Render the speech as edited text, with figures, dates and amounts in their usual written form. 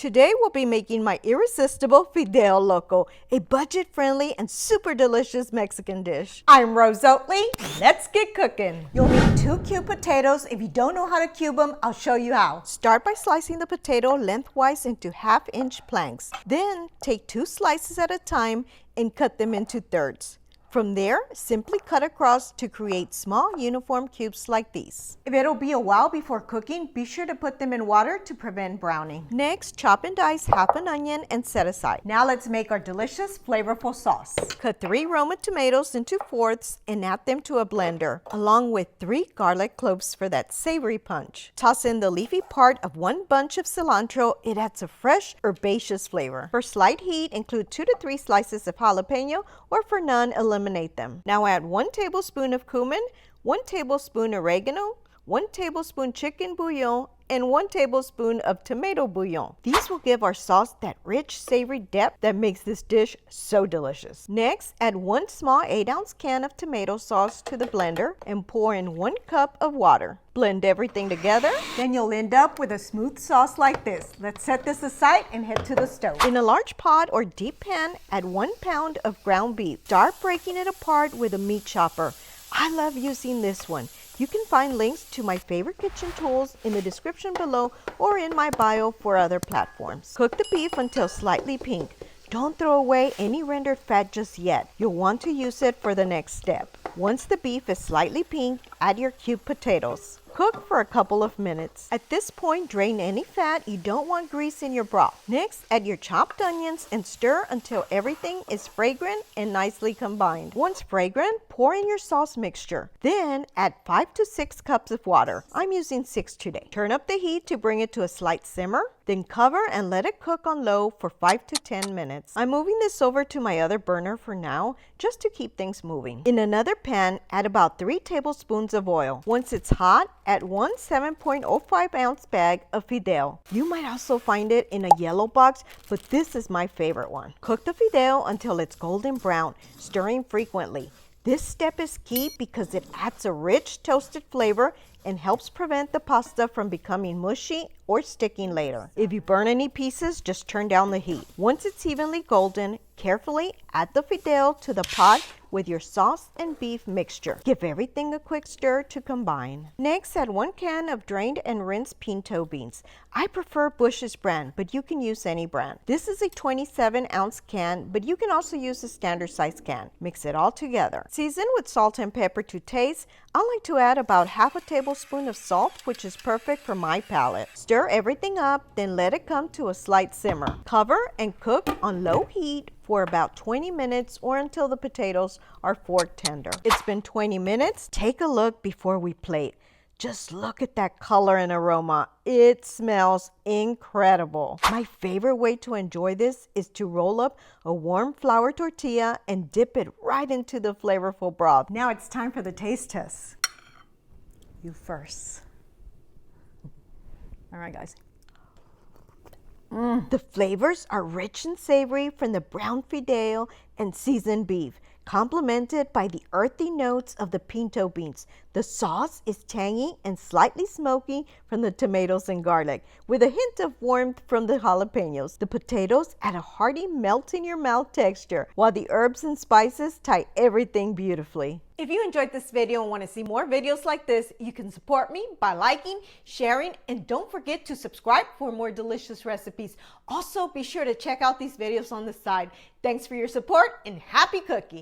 Today we'll be making my irresistible Fideo Loco, a budget-friendly and super delicious Mexican dish. I'm Rose Oatley. Let's get cooking. You'll need 2 cubed potatoes. If you don't know how to cube them, I'll show you how. Start by slicing the potato lengthwise into 1/2-inch planks. Then take 2 slices at a time and cut them into thirds. From there, simply cut across to create small uniform cubes like these. If it'll be a while before cooking, be sure to put them in water to prevent browning. Next, chop and dice 1/2 onion and set aside. Now let's make our delicious, flavorful sauce. Cut 3 Roma tomatoes into 4ths and add them to a blender, along with 3 garlic cloves for that savory punch. Toss in the leafy part of 1 bunch of cilantro. It adds a fresh, herbaceous flavor. For slight heat, include 2 to 3 slices of jalapeno, or for none, eliminate them. Now add 1 tablespoon of cumin, 1 tablespoon oregano, 1 tablespoon chicken bouillon, and 1 tablespoon of tomato bouillon. These will give our sauce that rich, savory depth that makes this dish so delicious. Next, add 1 small 8-ounce can of tomato sauce to the blender and pour in 1 cup of water. Blend everything together. Then you'll end up with a smooth sauce like this. Let's set this aside and head to the stove. In a large pot or deep pan, add 1 pound of ground beef. Start breaking it apart with a meat chopper. I love using this one. You can find links to my favorite kitchen tools in the description below or in my bio for other platforms. Cook the beef until slightly pink. Don't throw away any rendered fat just yet. You'll want to use it for the next step. Once the beef is slightly pink, add your cubed potatoes. Cook for a couple of minutes. At this point, drain any fat. You don't want grease in your broth. Next, add your chopped onions and stir until everything is fragrant and nicely combined. Once fragrant, pour in your sauce mixture. Then add 5 to 6 cups of water. I'm using 6 today. Turn up the heat to bring it to a slight simmer. Then cover and let it cook on low for 5 to 10 minutes. I'm moving this over to my other burner for now, just to keep things moving. In another pan, add about 3 tablespoons of oil. Once it's hot, add 1 7.05-ounce bag of fideo. You might also find it in a yellow box, but this is my favorite one. Cook the fideo until it's golden brown, stirring frequently. This step is key because it adds a rich toasted flavor and helps prevent the pasta from becoming mushy or sticking later. If you burn any pieces, just turn down the heat. Once it's evenly golden, carefully add the fideo to the pot with your sauce and beef mixture. Give everything a quick stir to combine. Next, add 1 can of drained and rinsed pinto beans. I prefer Bush's brand, but you can use any brand. This is a 27-ounce can, but you can also use a standard size can. Mix it all together. Season with salt and pepper to taste. I like to add about 1/2 tablespoon of salt, which is perfect for my palate. Stir everything up, then let it come to a slight simmer. Cover and cook on low heat for about 20 minutes or until the potatoes are fork tender. It's been 20 minutes. Take a look before we plate. Just look at that color and aroma. It smells incredible. My favorite way to enjoy this is to roll up a warm flour tortilla and dip it right into the flavorful broth. Now it's time for the taste test. You first. All right, guys. The flavors are rich and savory from the brown fideo and seasoned beef, complemented by the earthy notes of the pinto beans. The sauce is tangy and slightly smoky from the tomatoes and garlic, with a hint of warmth from the jalapenos. The potatoes add a hearty melt-in-your-mouth texture, while the herbs and spices tie everything beautifully. If you enjoyed this video and want to see more videos like this, you can support me by liking, sharing, and don't forget to subscribe for more delicious recipes. Also, be sure to check out these videos on the side. Thanks for your support and happy cooking!